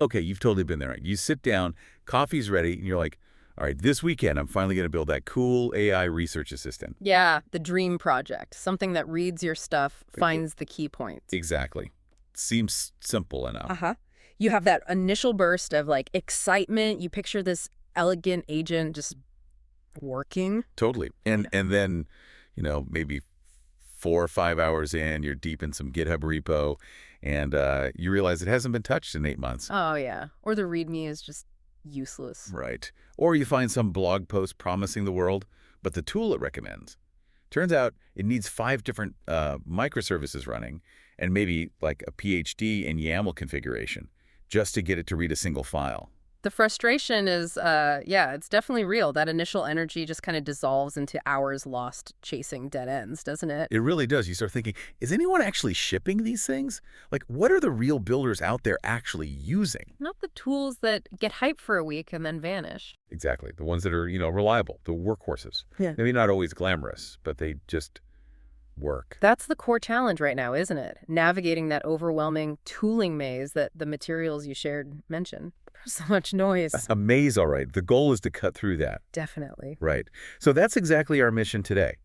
Okay, you've totally been there. Right? You sit down, coffee's ready, and you're like, all right, this weekend I'm finally going to build that cool AI research assistant. Yeah, the dream project, something that reads your stuff, E- finds the key points. Exactly. Seems simple enough. Uh-huh. You have that initial burst of like excitement. You picture this elegant agent just working. Totally. And then, maybe 4 or 5 hours in, you're deep in some GitHub repo, and you realize it hasn't been touched in 8 months. Oh, yeah. Or the README is just useless. Right. Or you find some blog post promising the world, but the tool it recommends. Turns out it needs 5 different microservices running and maybe like a PhD in YAML configuration just to get it to read a single file. The frustration is, yeah, it's definitely real. That initial energy just kind of dissolves into hours lost chasing dead ends, doesn't it? It really does. You start thinking, is anyone actually shipping these things? Like, what are the real builders out there actually using? Not the tools that get hyped for a week and then vanish. Exactly. The ones that are, reliable, the workhorses. Yeah. Maybe not always glamorous, but they just work. That's the core challenge right now, isn't it? Navigating that overwhelming tooling maze that the materials you shared mention. So much noise. A maze, all right. The goal is to cut through that. Definitely. Right. So that's exactly our mission today.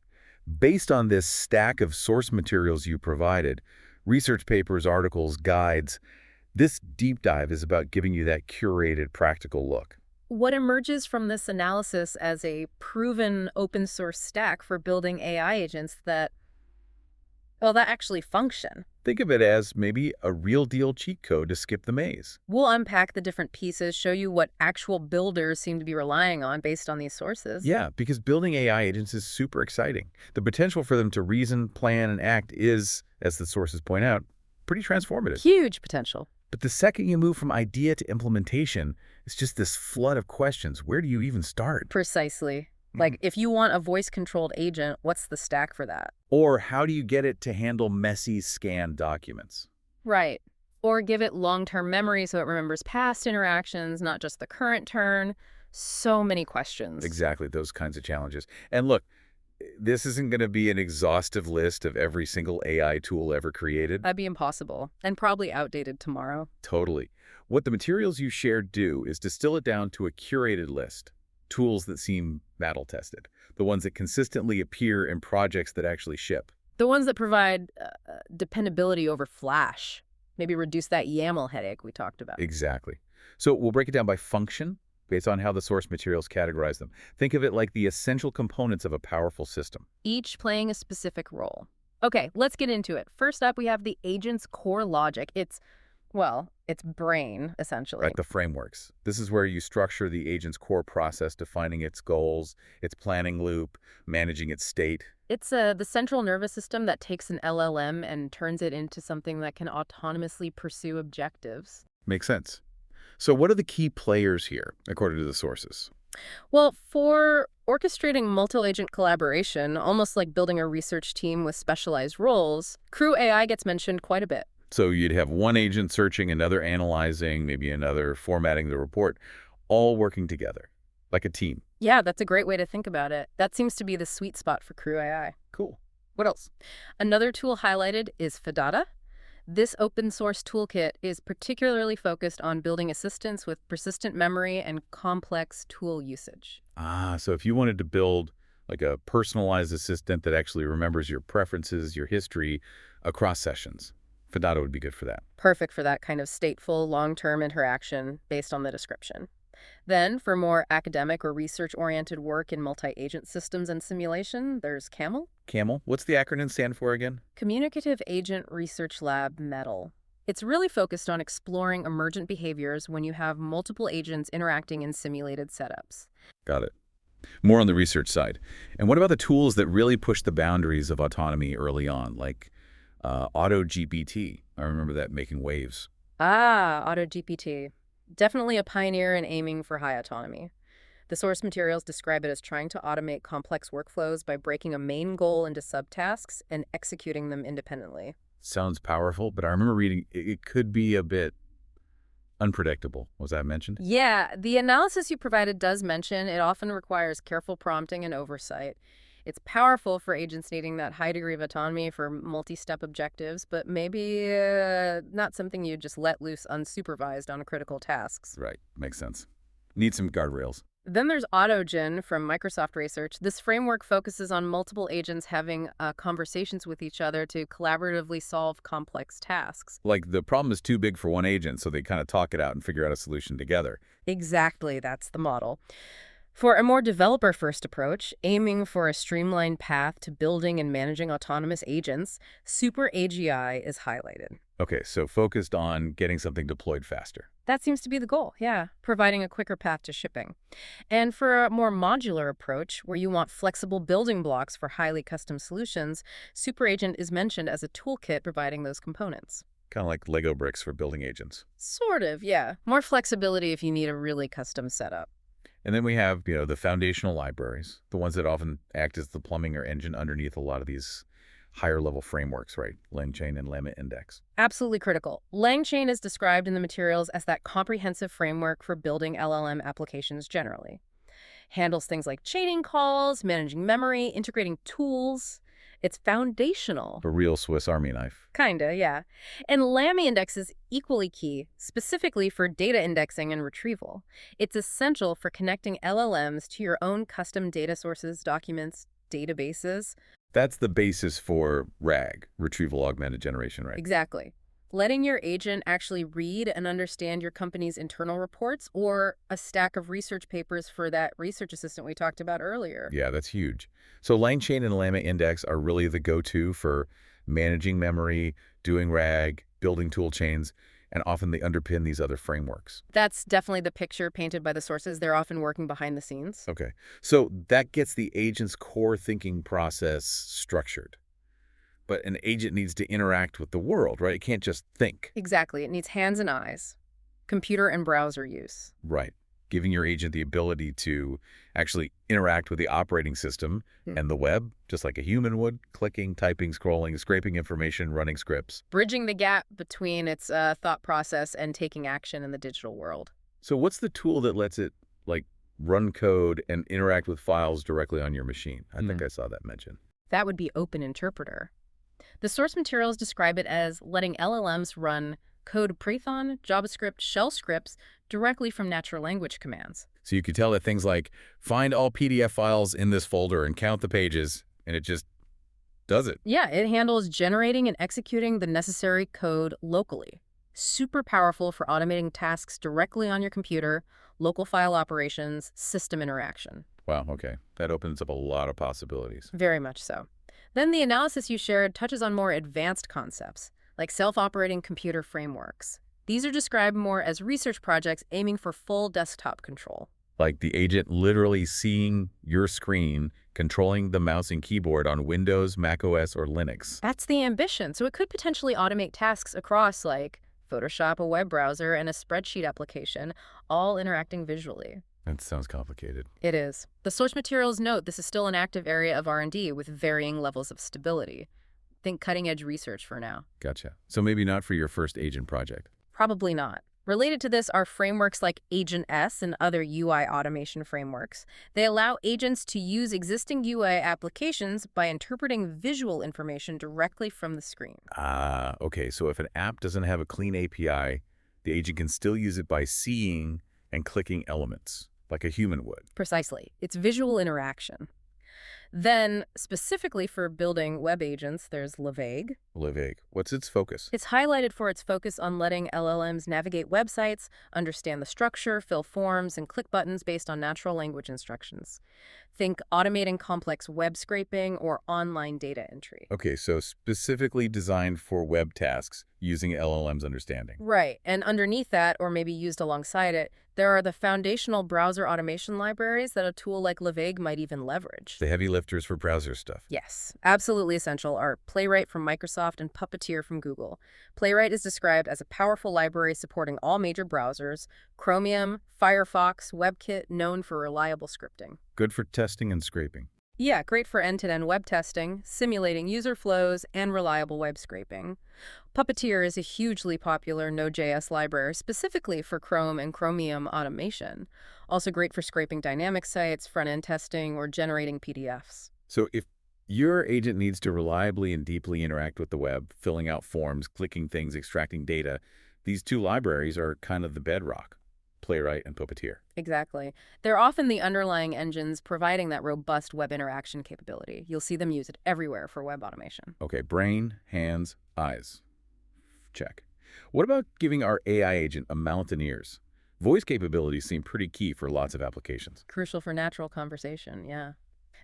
Based on this stack of source materials you provided, research papers, articles, guides, this deep dive is about giving you that curated, practical look. What emerges from this analysis as a proven open source stack for building AI agents that, well, that actually function? Think of it as maybe a real deal cheat code to skip the maze. We'll unpack the different pieces, show you what actual builders seem to be relying on based on these sources. Yeah, because building AI agents is super exciting. The potential for them to reason, plan, and act is, as the sources point out, pretty transformative. Huge potential. But the second you move from idea to implementation, it's just this flood of questions. Where do you even start? Precisely. Like, if you want a voice-controlled agent, what's the stack for that? Or how do you get it to handle messy scanned documents? Right. Or give it long-term memory so it remembers past interactions, not just the current turn. So many questions. Exactly, those kinds of challenges. And look, this isn't going to be an exhaustive list of every single AI tool ever created. That'd be impossible, and probably outdated tomorrow. Totally. What the materials you shared do is distill it down to a curated list. Tools that seem battle-tested. The ones that consistently appear in projects that actually ship. The ones that provide dependability over Flash. Maybe reduce that YAML headache we talked about. Exactly. So we'll break it down by function based on how the source materials categorize them. Think of it like the essential components of a powerful system. Each playing a specific role. Okay, let's get into it. First up, we have the agent's core logic. It's brain, essentially. Right, the frameworks. This is where you structure the agent's core process, defining its goals, its planning loop, managing its state. It's the central nervous system that takes an LLM and turns it into something that can autonomously pursue objectives. Makes sense. So what are the key players here, according to the sources? Well, for orchestrating multi-agent collaboration, almost like building a research team with specialized roles, CrewAI gets mentioned quite a bit. So you'd have one agent searching, another analyzing, maybe another formatting the report, all working together, like a team. Yeah, that's a great way to think about it. That seems to be the sweet spot for CrewAI. Cool. What else? Another tool highlighted is Phidata. This open source toolkit is particularly focused on building assistants with persistent memory and complex tool usage. So if you wanted to build like a personalized assistant that actually remembers your preferences, your history across sessions, Phidata would be good for that. Perfect for that kind of stateful, long-term interaction based on the description. Then, for more academic or research-oriented work in multi-agent systems and simulation, there's CAML. CAML? What's the acronym stand for again? Communicative Agent Research Lab METAL. It's really focused on exploring emergent behaviors when you have multiple agents interacting in simulated setups. Got it. More on the research side. And what about the tools that really push the boundaries of autonomy early on, like AutoGPT? I remember that making waves. AutoGPT. Definitely a pioneer in aiming for high autonomy. The source materials describe it as trying to automate complex workflows by breaking a main goal into subtasks and executing them independently. Sounds powerful, but I remember reading it could be a bit unpredictable. Was that mentioned? Yeah, the analysis you provided does mention it often requires careful prompting and oversight. It's powerful for agents needing that high degree of autonomy for multi-step objectives, but maybe not something you just let loose unsupervised on critical tasks. Right. Makes sense. Need some guardrails. Then there's AutoGen from Microsoft Research. This framework focuses on multiple agents having conversations with each other to collaboratively solve complex tasks. Like the problem is too big for one agent, so they kind of talk it out and figure out a solution together. Exactly, that's the model. For a more developer-first approach, aiming for a streamlined path to building and managing autonomous agents, Super AGI is highlighted. Okay, so focused on getting something deployed faster. That seems to be the goal, yeah, providing a quicker path to shipping. And for a more modular approach, where you want flexible building blocks for highly custom solutions, Super Agent is mentioned as a toolkit providing those components. Kind of like Lego bricks for building agents. Sort of, yeah. More flexibility if you need a really custom setup. And then we have, the foundational libraries, the ones that often act as the plumbing or engine underneath a lot of these higher level frameworks, right? LangChain and LlamaIndex. Absolutely critical. LangChain is described in the materials as that comprehensive framework for building LLM applications generally. Handles things like chaining calls, managing memory, integrating tools. It's foundational. A real Swiss Army knife. Kinda, yeah. And LlamaIndex is equally key, specifically for data indexing and retrieval. It's essential for connecting LLMs to your own custom data sources, documents, databases. That's the basis for RAG, retrieval augmented generation, right? Exactly. Letting your agent actually read and understand your company's internal reports or a stack of research papers for that research assistant we talked about earlier. Yeah, that's huge. So LangChain and LlamaIndex are really the go-to for managing memory, doing RAG, building tool chains, and often they underpin these other frameworks. That's definitely the picture painted by the sources. They're often working behind the scenes. Okay, so that gets the agent's core thinking process structured. But an agent needs to interact with the world, right? It can't just think. Exactly. It needs hands and eyes, computer and browser use. Right. Giving your agent the ability to actually interact with the operating system and the web, just like a human would, clicking, typing, scrolling, scraping information, running scripts. Bridging the gap between its thought process and taking action in the digital world. So what's the tool that lets it, run code and interact with files directly on your machine? I think I saw that mentioned. That would be Open Interpreter. The source materials describe it as letting LLMs run code Python, JavaScript, shell scripts directly from natural language commands. So you could tell it things like, find all PDF files in this folder and count the pages, and it just does it. Yeah, it handles generating and executing the necessary code locally. Super powerful for automating tasks directly on your computer, local file operations, system interaction. Wow, okay. That opens up a lot of possibilities. Very much so. Then the analysis you shared touches on more advanced concepts, like self-operating computer frameworks. These are described more as research projects aiming for full desktop control. Like the agent literally seeing your screen, controlling the mouse and keyboard on Windows, macOS, or Linux. That's the ambition. So it could potentially automate tasks across, like Photoshop, a web browser, and a spreadsheet application, all interacting visually. That sounds complicated. It is. The source materials note this is still an active area of R&D with varying levels of stability. Think cutting-edge research for now. Gotcha. So maybe not for your first agent project. Probably not. Related to this are frameworks like AgentS and other UI automation frameworks. They allow agents to use existing UI applications by interpreting visual information directly from the screen. Okay. So if an app doesn't have a clean API, the agent can still use it by seeing and clicking elements, like a human would. Precisely. It's visual interaction. Then, specifically for building web agents, there's LlamaIndex. LlamaIndex. What's its focus? It's highlighted for its focus on letting LLMs navigate websites, understand the structure, fill forms, and click buttons based on natural language instructions. Think automating complex web scraping or online data entry. Okay, so specifically designed for web tasks using LLM's understanding. Right, and underneath that, or maybe used alongside it, there are the foundational browser automation libraries that a tool like LlamaIndex might even leverage. The heavy lifters for browser stuff. Yes, absolutely essential are Playwright from Microsoft and Puppeteer from Google. Playwright is described as a powerful library supporting all major browsers, Chromium, Firefox, WebKit, known for reliable scripting. Good for testing and scraping. Yeah, great for end-to-end web testing, simulating user flows, and reliable web scraping. Puppeteer is a hugely popular Node.js library specifically for Chrome and Chromium automation. Also great for scraping dynamic sites, front-end testing, or generating PDFs. So if your agent needs to reliably and deeply interact with the web, filling out forms, clicking things, extracting data, these two libraries are kind of the bedrock, Playwright and Puppeteer. Exactly. They're often the underlying engines providing that robust web interaction capability. You'll see them used everywhere for web automation. Okay, brain, hands, eyes. Check. What about giving our AI agent a mouth and ears? Voice capabilities seem pretty key for lots of applications. Crucial for natural conversation, yeah.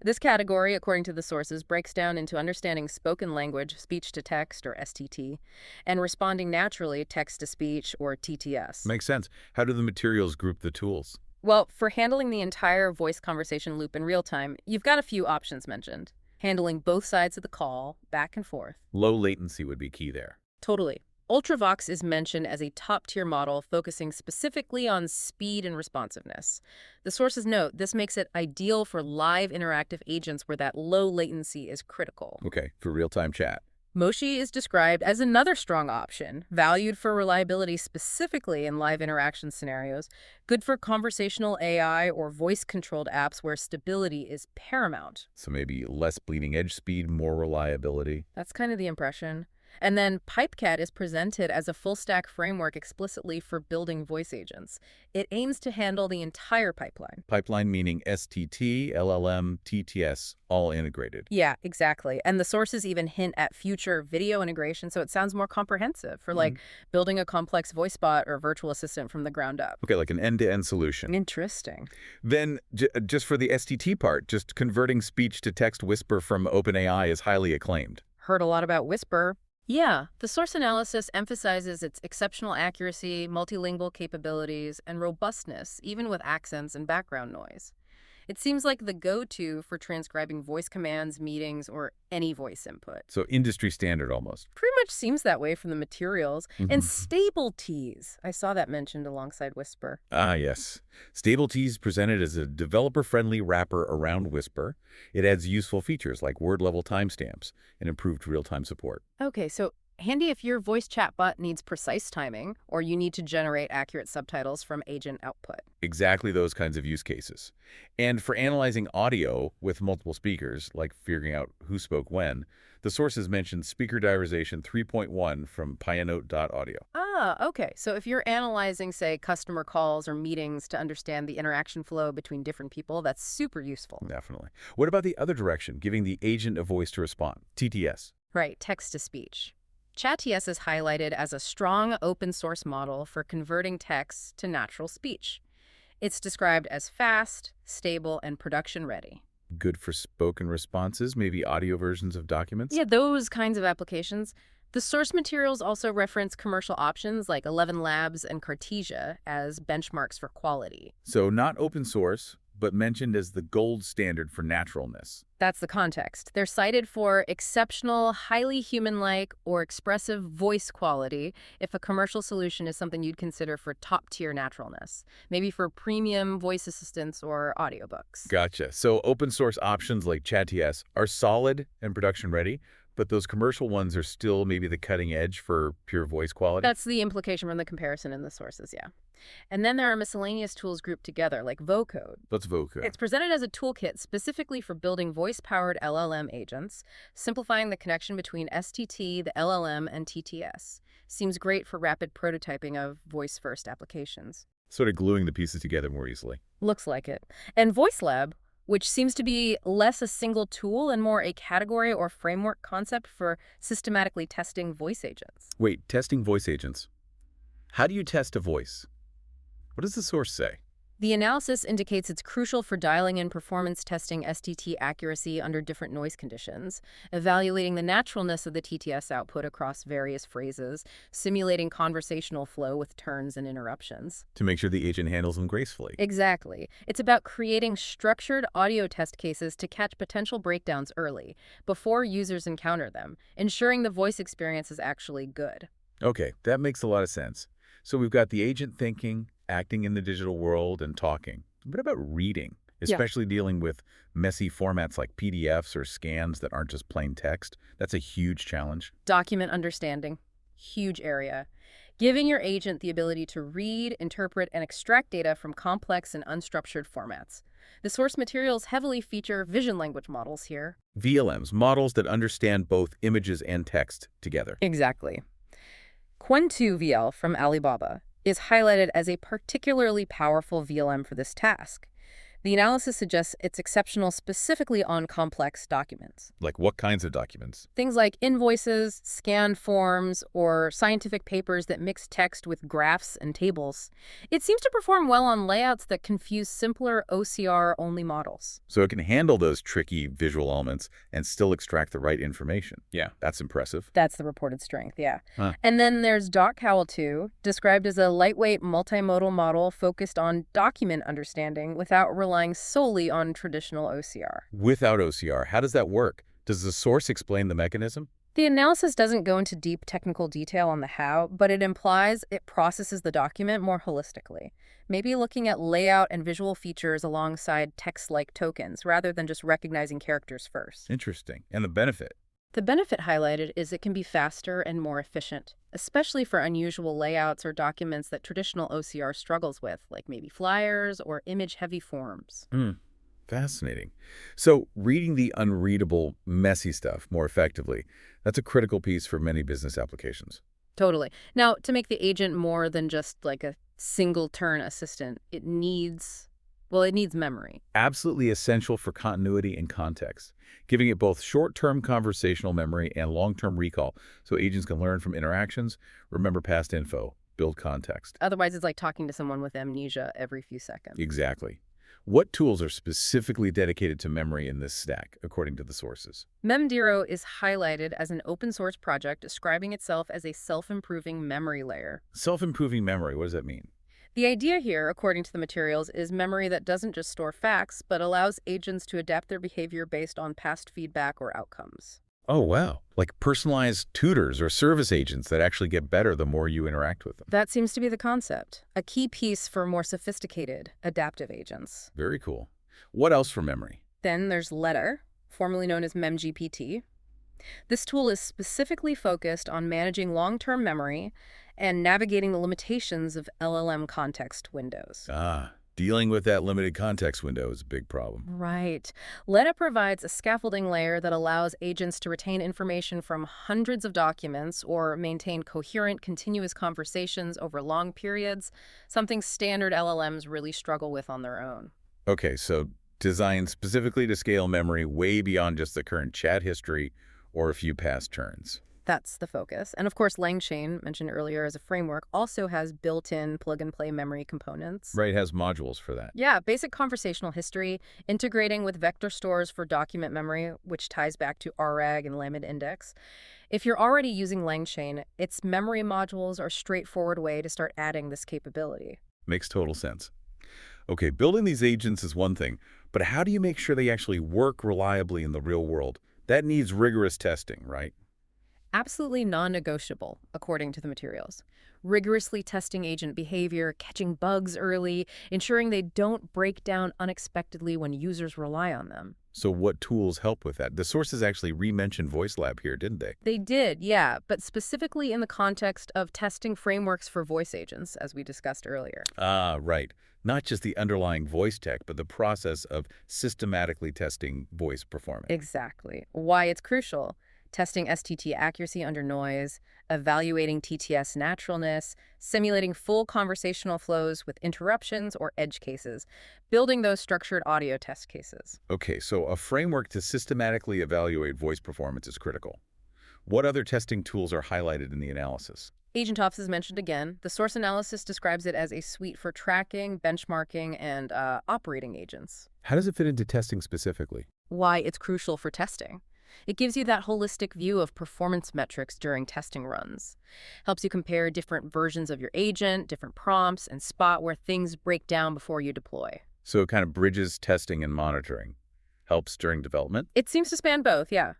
This category, according to the sources, breaks down into understanding spoken language, speech-to-text, or STT, and responding naturally, text-to-speech, or TTS. Makes sense. How do the materials group the tools? Well, for handling the entire voice conversation loop in real time, you've got a few options mentioned. Handling both sides of the call, back and forth. Low latency would be key there. Totally. Ultravox is mentioned as a top-tier model focusing specifically on speed and responsiveness. The sources note this makes it ideal for live interactive agents where that low latency is critical. Okay, for real-time chat. Moshi is described as another strong option, valued for reliability specifically in live interaction scenarios, good for conversational AI or voice-controlled apps where stability is paramount. So maybe less bleeding edge speed, more reliability. That's kind of the impression. And then PipeCat is presented as a full-stack framework explicitly for building voice agents. It aims to handle the entire pipeline. Pipeline meaning STT, LLM, TTS, all integrated. Yeah, exactly. And the sources even hint at future video integration, so it sounds more comprehensive for like building a complex voice bot or virtual assistant from the ground up. Okay, like an end-to-end solution. Interesting. Then, just for the STT part, just converting speech to text Whisper from OpenAI is highly acclaimed. Heard a lot about Whisper. Yeah, the source analysis emphasizes its exceptional accuracy, multilingual capabilities, and robustness, even with accents and background noise. It seems like the go-to for transcribing voice commands, meetings, or any voice input. So industry standard almost. Pretty much seems that way from the materials. And Stable T's. I saw that mentioned alongside Whisper. Ah, yes. Stable T is presented as a developer-friendly wrapper around Whisper. It adds useful features like word-level timestamps and improved real-time support. Okay, so handy if your voice chatbot needs precise timing or you need to generate accurate subtitles from agent output. Exactly those kinds of use cases. And for analyzing audio with multiple speakers, like figuring out who spoke when, the sources mentioned Speaker Diarization 3.1 from Pianote.audio. Ah, okay. So if you're analyzing, say, customer calls or meetings to understand the interaction flow between different people, that's super useful. Definitely. What about the other direction, giving the agent a voice to respond, TTS? Right, text-to-speech. ChatTS is highlighted as a strong open-source model for converting text to natural speech. It's described as fast, stable, and production-ready. Good for spoken responses, maybe audio versions of documents? Yeah, those kinds of applications. The source materials also reference commercial options like 11 Labs and Cartesia as benchmarks for quality. So not open source, but mentioned as the gold standard for naturalness. That's the context. They're cited for exceptional, highly human-like, or expressive voice quality if a commercial solution is something you'd consider for top-tier naturalness, maybe for premium voice assistants or audiobooks. Gotcha. So open source options like ChatTS are solid and production ready, but those commercial ones are still maybe the cutting edge for pure voice quality? That's the implication from the comparison in the sources, yeah. And then there are miscellaneous tools grouped together, like Vocode. Let's Vocode. It's presented as a toolkit specifically for building voice-powered LLM agents, simplifying the connection between STT, the LLM, and TTS. Seems great for rapid prototyping of voice-first applications. Sort of gluing the pieces together more easily. Looks like it. And VoiceLab, which seems to be less a single tool and more a category or framework concept for systematically testing voice agents. Wait, testing voice agents. How do you test a voice? What does the source say? The analysis indicates it's crucial for dialing in performance testing STT accuracy under different noise conditions, evaluating the naturalness of the TTS output across various phrases, simulating conversational flow with turns and interruptions. To make sure the agent handles them gracefully. Exactly. It's about creating structured audio test cases to catch potential breakdowns early, before users encounter them, ensuring the voice experience is actually good. Okay, that makes a lot of sense. So we've got the agent thinking, acting in the digital world, and talking. What about reading, especially dealing with messy formats like PDFs or scans that aren't just plain text? That's a huge challenge. Document understanding. Huge area. giving your agent the ability to read, interpret, and extract data from complex and unstructured formats. The source materials heavily feature vision language models here. VLMs, models that understand both images and text together. Exactly. Qwen2VL from Alibaba is highlighted as a particularly powerful VLM for this task. The analysis suggests it's exceptional specifically on complex documents. Like what kinds of documents? Things like invoices, scanned forms, or scientific papers that mix text with graphs and tables. It seems to perform well on layouts that confuse simpler OCR-only models. So it can handle those tricky visual elements and still extract the right information. Yeah, that's impressive. That's the reported strength, yeah. Huh. And then there's DocCowl2, described as a lightweight multimodal model focused on document understanding without relying solely on traditional OCR. Without OCR, how does that work? Does the source explain the mechanism? The analysis doesn't go into deep technical detail on the how, but it implies it processes the document more holistically, maybe looking at layout and visual features alongside text-like tokens rather than just recognizing characters first. Interesting. And the benefit? The benefit highlighted is it can be faster and more efficient, especially for unusual layouts or documents that traditional OCR struggles with, like maybe flyers or image-heavy forms. Fascinating. So reading the unreadable, messy stuff more effectively, that's a critical piece for many business applications. Totally. Now, to make the agent more than just like a single-turn assistant, it needs memory. Absolutely essential for continuity and context, giving it both short-term conversational memory and long-term recall so agents can learn from interactions, remember past info, build context. Otherwise, it's like talking to someone with amnesia every few seconds. Exactly. What tools are specifically dedicated to memory in this stack, according to the sources? memdiro is highlighted as an open-source project describing itself as a self-improving memory layer. Self-improving memory, what does that mean? The idea here, according to the materials, is memory that doesn't just store facts, but allows agents to adapt their behavior based on past feedback or outcomes. Oh, wow. Like personalized tutors or service agents that actually get better the more you interact with them. That seems to be the concept, a key piece for more sophisticated, adaptive agents. Very cool. What else for memory? Then there's Letta, formerly known as memGPT. This tool is specifically focused on managing long-term memory and navigating the limitations of LLM context windows. Dealing with that limited context window is a big problem. Right. Letta provides a scaffolding layer that allows agents to retain information from hundreds of documents or maintain coherent, continuous conversations over long periods, something standard LLMs really struggle with on their own. Okay, so designed specifically to scale memory way beyond just the current chat history or a few past turns. That's the focus. And of course, LangChain, mentioned earlier as a framework, also has built-in plug-and-play memory components. Right, has modules for that. Yeah, basic conversational history, integrating with vector stores for document memory, which ties back to RAG and LlamaIndex. If you're already using LangChain, its memory modules are a straightforward way to start adding this capability. Makes total sense. Okay, building these agents is one thing, but how do you make sure they actually work reliably in the real world? That needs rigorous testing, right? Absolutely non-negotiable, according to the materials. Rigorously testing agent behavior, catching bugs early, ensuring they don't break down unexpectedly when users rely on them. So what tools help with that? The sources actually re-mentioned VoiceLab here, didn't they? They did, yeah, but specifically in the context of testing frameworks for voice agents, as we discussed earlier. Right. Not just the underlying voice tech, but the process of systematically testing voice performance. Exactly. Why it's crucial. Testing STT accuracy under noise, evaluating TTS naturalness, simulating full conversational flows with interruptions or edge cases, building those structured audio test cases. Okay, so a framework to systematically evaluate voice performance is critical. What other testing tools are highlighted in the analysis? AgentOps is mentioned again. The source analysis describes it as a suite for tracking, benchmarking, and operating agents. How does it fit into testing specifically? Why it's crucial for testing. It gives you that holistic view of performance metrics during testing runs. Helps you compare different versions of your agent, different prompts, and spot where things break down before you deploy. So it kind of bridges testing and monitoring. Helps during development? It seems to span both, yeah.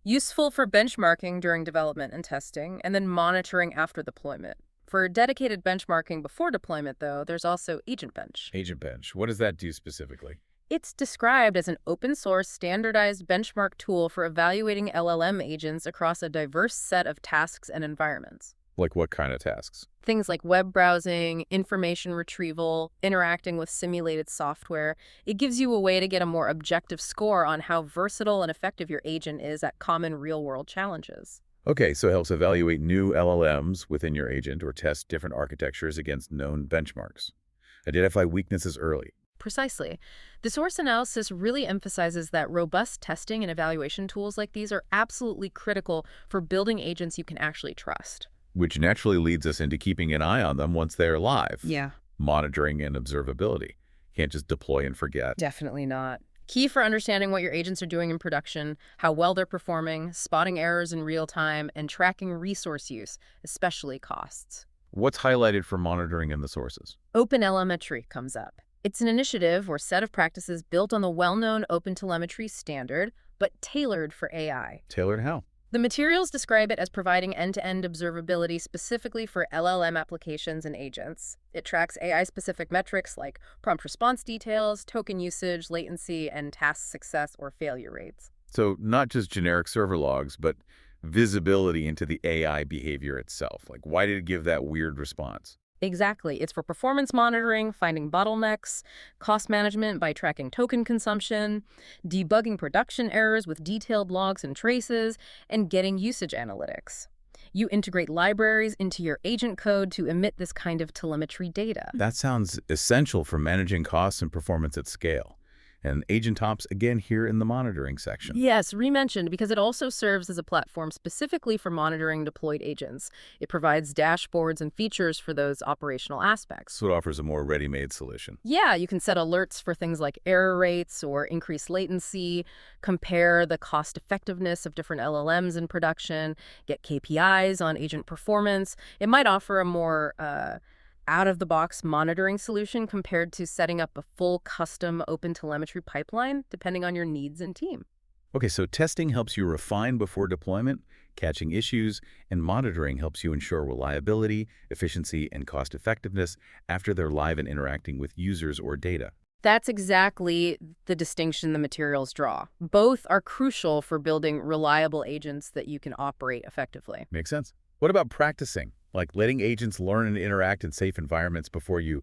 Useful for benchmarking during development and testing, and then monitoring after deployment. For dedicated benchmarking before deployment, though, there's also AgentBench. AgentBench. What does that do specifically? It's described as an open-source, standardized benchmark tool for evaluating LLM agents across a diverse set of tasks and environments. Like what kind of tasks? Things like web browsing, information retrieval, interacting with simulated software. It gives you a way to get a more objective score on how versatile and effective your agent is at common real-world challenges. Okay, so it helps evaluate new LLMs within your agent or test different architectures against known benchmarks. Identify weaknesses early. Precisely. The source analysis really emphasizes that robust testing and evaluation tools like these are absolutely critical for building agents you can actually trust. Which naturally leads us into keeping an eye on them once they're live. Yeah. Monitoring and observability. Can't just deploy and forget. Definitely not. Key for understanding what your agents are doing in production, how well they're performing, spotting errors in real time, and tracking resource use, especially costs. What's highlighted for monitoring in the sources? OpenTelemetry comes up. It's an initiative or set of practices built on the well-known OpenTelemetry standard, but tailored for AI. Tailored how? The materials describe it as providing end-to-end observability specifically for LLM applications and agents. It tracks AI-specific metrics like prompt response details, token usage, latency, and task success or failure rates. So not just generic server logs, but visibility into the AI behavior itself. Like, why did it give that weird response? Exactly. It's for performance monitoring, finding bottlenecks, cost management by tracking token consumption, debugging production errors with detailed logs and traces, and getting usage analytics. You integrate libraries into your agent code to emit this kind of telemetry data. That sounds essential for managing costs and performance at scale. And AgentOps, again, here in the monitoring section. Yes, re-mentioned because it also serves as a platform specifically for monitoring deployed agents. It provides dashboards and features for those operational aspects. So it offers a more ready-made solution. Yeah, you can set alerts for things like error rates or increased latency, compare the cost effectiveness of different LLMs in production, get KPIs on agent performance. It might offer a more out-of-the-box monitoring solution compared to setting up a full custom open telemetry pipeline, depending on your needs and team. Okay, so testing helps you refine before deployment, catching issues, and monitoring helps you ensure reliability, efficiency, and cost effectiveness after they're live and interacting with users or data. That's exactly the distinction the materials draw. Both are crucial for building reliable agents that you can operate effectively. Makes sense. What about practicing? Like letting agents learn and interact in safe environments before you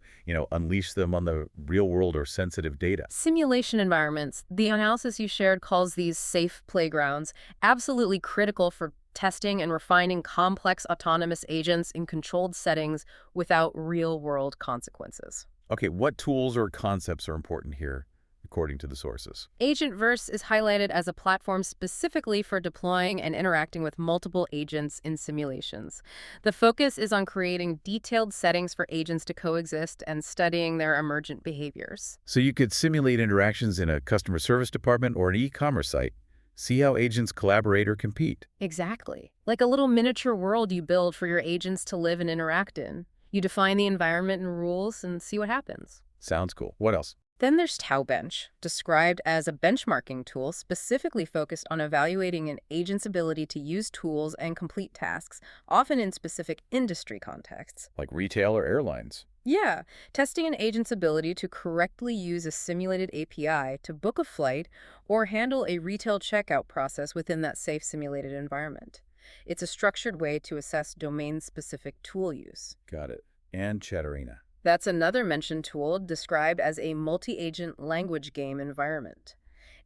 unleash them on the real world or sensitive data. Simulation environments, the analysis you shared calls these safe playgrounds, absolutely critical for testing and refining complex autonomous agents in controlled settings without real-world consequences. Okay, what tools or concepts are important here, according to the sources? Agentverse is highlighted as a platform specifically for deploying and interacting with multiple agents in simulations. The focus is on creating detailed settings for agents to coexist and studying their emergent behaviors. So you could simulate interactions in a customer service department or an e-commerce site. See how agents collaborate or compete. Exactly. Like a little miniature world you build for your agents to live and interact in. You define the environment and rules and see what happens. Sounds cool. What else? Then there's TauBench, described as a benchmarking tool specifically focused on evaluating an agent's ability to use tools and complete tasks, often in specific industry contexts. Like retail or airlines. Yeah, testing an agent's ability to correctly use a simulated API to book a flight or handle a retail checkout process within that safe simulated environment. It's a structured way to assess domain-specific tool use. Got it. And Chatterina. That's another mentioned tool described as a multi-agent language game environment.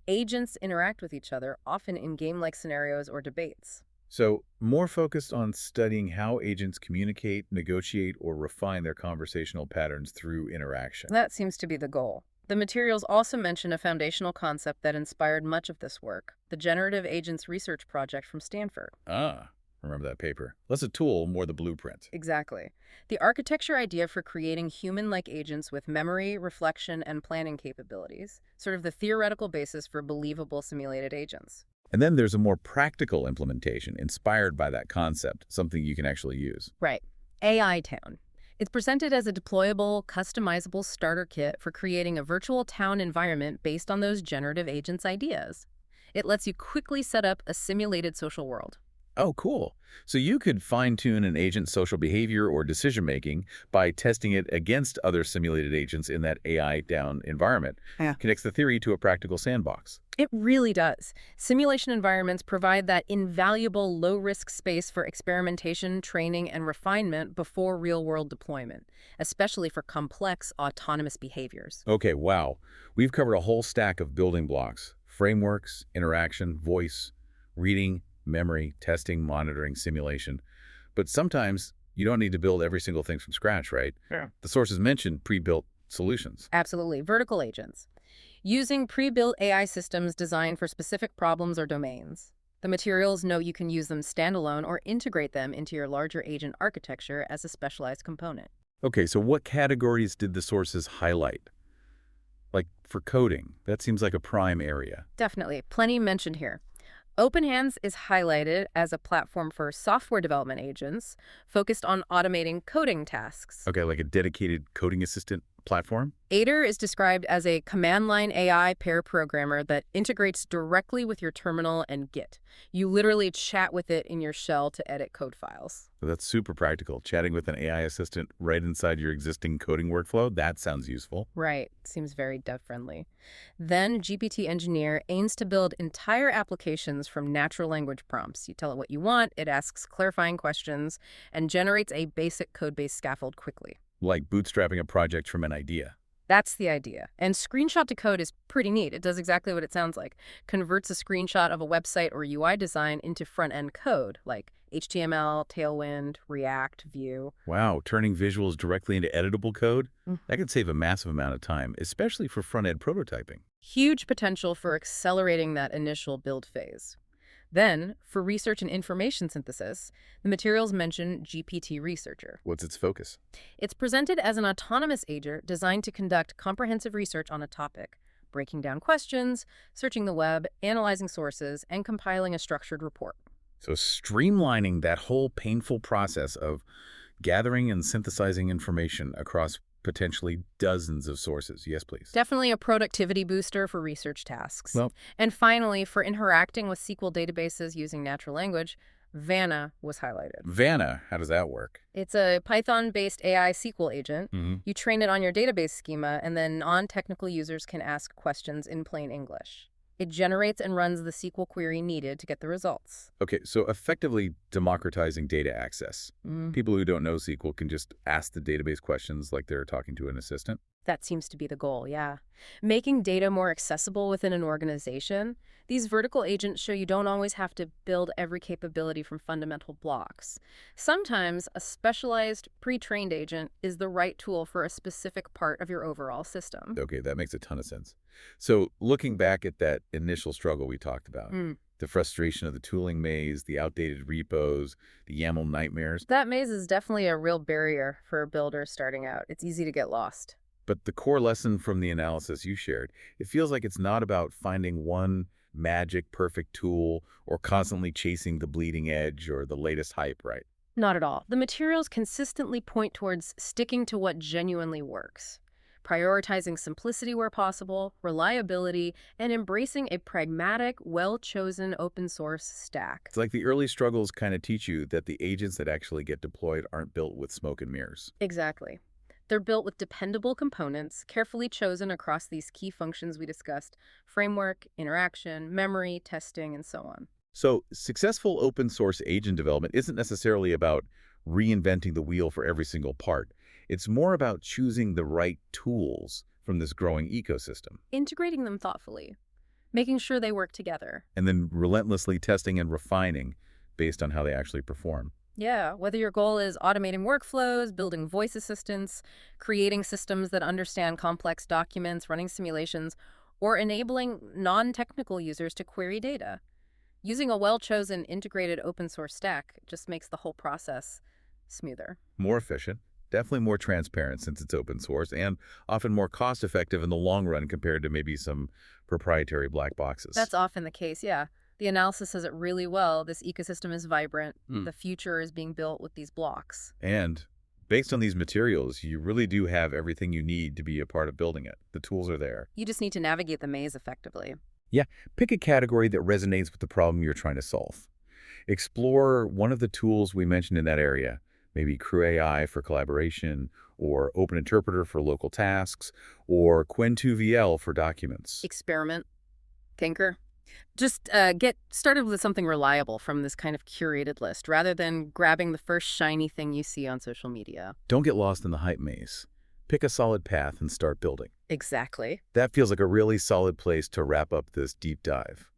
Agents interact with each other, often in game-like scenarios or debates. So more focused on studying how agents communicate, negotiate, or refine their conversational patterns through interaction. That seems to be the goal. The materials also mention a foundational concept that inspired much of this work, the Generative Agents Research Project from Stanford. Ah, remember that paper. Less a tool, more the blueprint. Exactly. The architecture idea for creating human-like agents with memory, reflection, and planning capabilities, sort of the theoretical basis for believable simulated agents. And then there's a more practical implementation inspired by that concept, something you can actually use. Right. AI Town. It's presented as a deployable, customizable starter kit for creating a virtual town environment based on those generative agents' ideas. It lets you quickly set up a simulated social world. Oh, cool. So you could fine-tune an agent's social behavior or decision-making by testing it against other simulated agents in that AI-down environment. Yeah. Connects the theory to a practical sandbox. It really does. Simulation environments provide that invaluable low-risk space for experimentation, training, and refinement before real-world deployment, especially for complex autonomous behaviors. Okay, wow. We've covered a whole stack of building blocks: frameworks, interaction, voice, reading, memory, testing, monitoring, simulation. But sometimes you don't need to build every single thing from scratch, right? Yeah. The sources mentioned pre-built solutions. Absolutely. Vertical agents. Using pre-built AI systems designed for specific problems or domains. The materials note you can use them standalone or integrate them into your larger agent architecture as a specialized component. Okay, so what categories did the sources highlight? Like for coding, that seems like a prime area. Definitely. Plenty mentioned here. OpenHands is highlighted as a platform for software development agents focused on automating coding tasks. Okay, like a dedicated coding assistant platform? Aider is described as a command-line AI pair programmer that integrates directly with your terminal and Git. You literally chat with it in your shell to edit code files. So that's super practical. Chatting with an AI assistant right inside your existing coding workflow, that sounds useful. Right. Seems very dev-friendly. Then GPT Engineer aims to build entire applications from natural language prompts. You tell it what you want, it asks clarifying questions, and generates a basic code-based scaffold quickly. Like bootstrapping a project from an idea. That's the idea. And screenshot to code is pretty neat. It does exactly what it sounds like. Converts a screenshot of a website or UI design into front-end code, like HTML, Tailwind, React, Vue. Wow, turning visuals directly into editable code? That could save a massive amount of time, especially for front-end prototyping. Huge potential for accelerating that initial build phase. Then, for research and information synthesis, the materials mention GPT Researcher. What's its focus? It's presented as an autonomous agent designed to conduct comprehensive research on a topic, breaking down questions, searching the web, analyzing sources, and compiling a structured report. So streamlining that whole painful process of gathering and synthesizing information across potentially dozens of sources. Yes, please. Definitely a productivity booster for research tasks. Well, And finally, for interacting with SQL databases using natural language, Vanna was highlighted. Vanna, how does that work? It's a Python-based AI SQL agent. Mm-hmm. You train it on your database schema, and then non-technical users can ask questions in plain English. It generates and runs the SQL query needed to get the results. Okay, so effectively democratizing data access. People who don't know SQL can just ask the database questions like they're talking to an assistant. That seems to be the goal, yeah. Making data more accessible within an organization, these vertical agents show you don't always have to build every capability from fundamental blocks. Sometimes a specialized, pre-trained agent is the right tool for a specific part of your overall system. Okay, that makes a ton of sense. So looking back at that initial struggle we talked about, the frustration of the tooling maze, the outdated repos, the YAML nightmares. That maze is definitely a real barrier for a builder starting out. It's easy to get lost. But the core lesson from the analysis you shared, it feels like it's not about finding one magic perfect tool or constantly chasing the bleeding edge or the latest hype, right? Not at all. The materials consistently point towards sticking to what genuinely works, prioritizing simplicity where possible, reliability, and embracing a pragmatic, well-chosen open-source stack. It's like the early struggles kind of teach you that the agents that actually get deployed aren't built with smoke and mirrors. Exactly. They're built with dependable components, carefully chosen across these key functions we discussed: framework, interaction, memory, testing, and so on. So successful open source agent development isn't necessarily about reinventing the wheel for every single part. It's more about choosing the right tools from this growing ecosystem. Integrating them thoughtfully, making sure they work together. And then relentlessly testing and refining based on how they actually perform. Yeah, whether your goal is automating workflows, building voice assistants, creating systems that understand complex documents, running simulations, or enabling non-technical users to query data. Using a well-chosen integrated open source stack just makes the whole process smoother. More efficient, definitely more transparent since it's open source, and often more cost-effective in the long run compared to maybe some proprietary black boxes. That's often the case, yeah. The analysis says it really well. This ecosystem is vibrant. The future is being built with these blocks. And based on these materials, you really do have everything you need to be a part of building it. The tools are there. You just need to navigate the maze effectively. Yeah, pick a category that resonates with the problem you're trying to solve. Explore one of the tools we mentioned in that area, maybe CrewAI for collaboration, or Open Interpreter for local tasks, or Qwen2VL for documents. Experiment, tinker. Just get started with something reliable from this kind of curated list rather than grabbing the first shiny thing you see on social media. Don't get lost in the hype maze. Pick a solid path and start building. Exactly. That feels like a really solid place to wrap up this deep dive.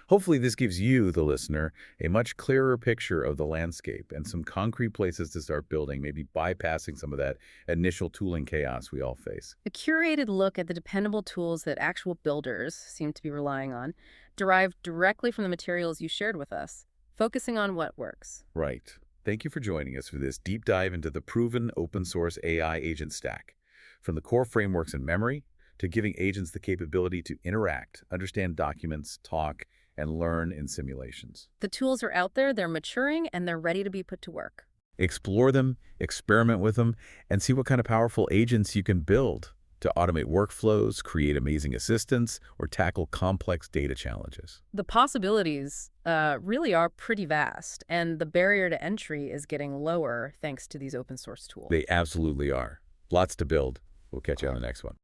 Hopefully this gives you, the listener, a much clearer picture of the landscape and some concrete places to start building, maybe bypassing some of that initial tooling chaos we all face. A curated look at the dependable tools that actual builders seem to be relying on, derived directly from the materials you shared with us, focusing on what works. Right. Thank you for joining us for this deep dive into the proven open source AI agent stack. From the core frameworks in memory to giving agents the capability to interact, understand documents, talk, and learn in simulations. The tools are out there, they're maturing, and they're ready to be put to work. Explore them, experiment with them, and see what kind of powerful agents you can build to automate workflows, create amazing assistants, or tackle complex data challenges. The possibilities really are pretty vast, and the barrier to entry is getting lower thanks to these open source tools. They absolutely are. Lots to build. We'll catch you on the next one.